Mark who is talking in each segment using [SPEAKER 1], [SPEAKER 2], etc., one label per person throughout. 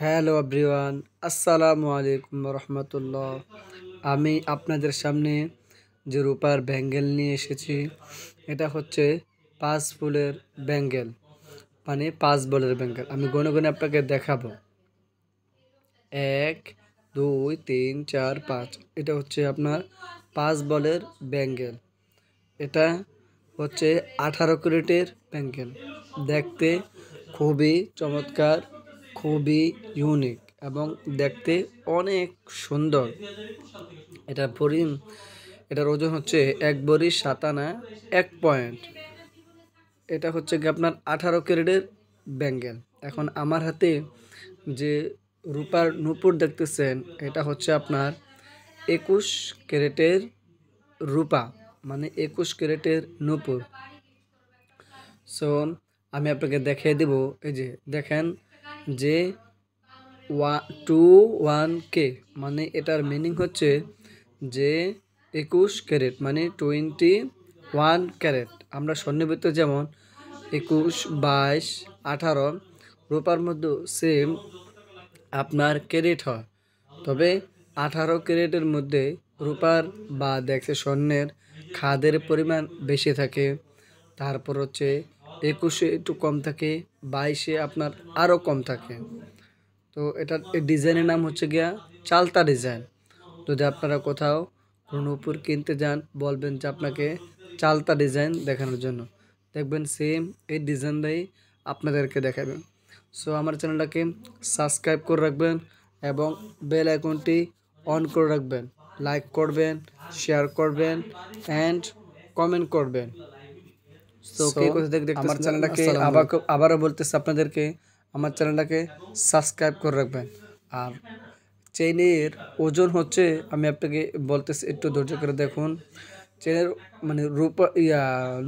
[SPEAKER 1] Hello everyone, আসসালামু আলাইকুম রহমতুল্লাহ। আমি আপনাদের সামনে যে রূপার ব্যাঙ্গেল নিয়ে এসেছি, এটা হচ্ছে 5 ফুলের ব্যাঙ্গেল, মানে 5 বলের ব্যাঙ্গেল। আমি গনে গনে আপনাকে দেখাবো। 1 2 3 4 5। এটা হচ্ছে আপনার 5 বলের ব্যাঙ্গেল। এটা হচ্ছে 18 ক্যারেটের ব্যাঙ্গেল। দেখতে খুবই চমৎকার, খুবই ইউনিক এবং দেখতে অনেক সুন্দর। এটার ওজন হচ্ছে 1 ভরি 7 আনা 1 পয়েন্ট। এটা হচ্ছে কি আপনার 18 ক্যারেটের ব্যাঙ্গেল। এখন আমার হাতে যে রূপার নূপুর দেখতেছেন, এটা হচ্ছে আপনার 21 ক্যারেটের রূপা, মানে 21 ক্যারেটের নূপুর। সো আমি আপনাকে দেখিয়ে দেব। এই যে দেখেন যে 21K, মানে এটার মিনিং হচ্ছে যে 21 ক্যারেট, মানে 21 ক্যারেট। আমরা স্বর্ণের ভিতরে যেমন 21, 22, 18, রূপার মধ্যে সেম আপনার ক্যারেট হয়, তবে 18 ক্যারেটের মধ্যে রূপার বা দেখে স্বর্ণের খাদের পরিমাণ বেশি থাকে। তারপর হচ্ছে 21-এ একটু কম থাকে, 22-এ আপনার আরও কম থাকে। তো এটার এই ডিজাইনের নাম হচ্ছে গিয়া চালতা ডিজাইন। যদি আপনারা কোথাও কোনো উপর কিনতে যান, বলবেন যে আপনাকে চালতা ডিজাইন দেখানোর জন্য, দেখবেন সেম এই ডিজাইনটাই আপনাদেরকে দেখাবেন। সো আমার চ্যানেলটাকে সাবস্ক্রাইব করে রাখবেন এবং বেল আইকনটি অন করে রাখবেন। লাইক করবেন, শেয়ার করবেন অ্যান্ড কমেন্ট করবেন। সো কে কোথা থেকে দেখতেছেন আমার চ্যানেলটাকে আবারও বলতেছি আপনাদেরকে, আমার চ্যানেলটাকে সাবস্ক্রাইব করে রাখবেন। আর চেইনের ওজন হচ্ছে, আমি আপনাকে বলতেছি, একটু ধৈর্য করে দেখুন। চেনের মানে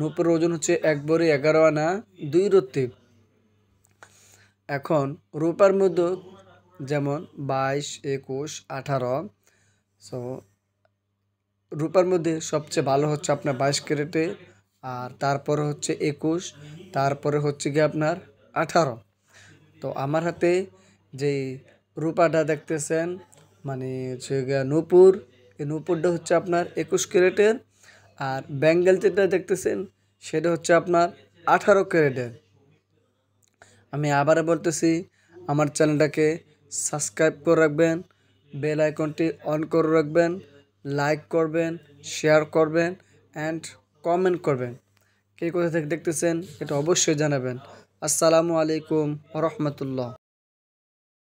[SPEAKER 1] নূপুর ওজন হচ্ছে 1 ভরি 11 আনা 2 রত্তি। এখন রূপার মধ্যে যেমন 22, 21, 18, সো রূপার মধ্যে সবচেয়ে ভালো হচ্ছে আপনার 22 ক্যারেটে, আর তারপরে হচ্ছে 21, তারপরে হচ্ছে গিয়ে আপনার 18। তো আমার হাতে যেই রূপাটা দেখতেছেন, মানে হচ্ছে গিয়ে নূপুর, এই নূপুরটা হচ্ছে আপনার 21 ক্যারেটের, আর ব্যাঙ্গেল যেটা দেখতেছেন সেটা হচ্ছে আপনার 18 ক্যারেটের। আমি আবারও বলতেছি, আমার চ্যানেলটাকে সাবস্ক্রাইব করে রাখবেন, বেল আইকনটি অন করে রাখবেন, লাইক করবেন, শেয়ার করবেন অ্যান্ড কমেন্ট করবেন। কে কোথা থেকে দেখতেছেন এটা অবশ্যই জানাবেন। আসসালামু আলাইকুম রহমতুল্লাহ।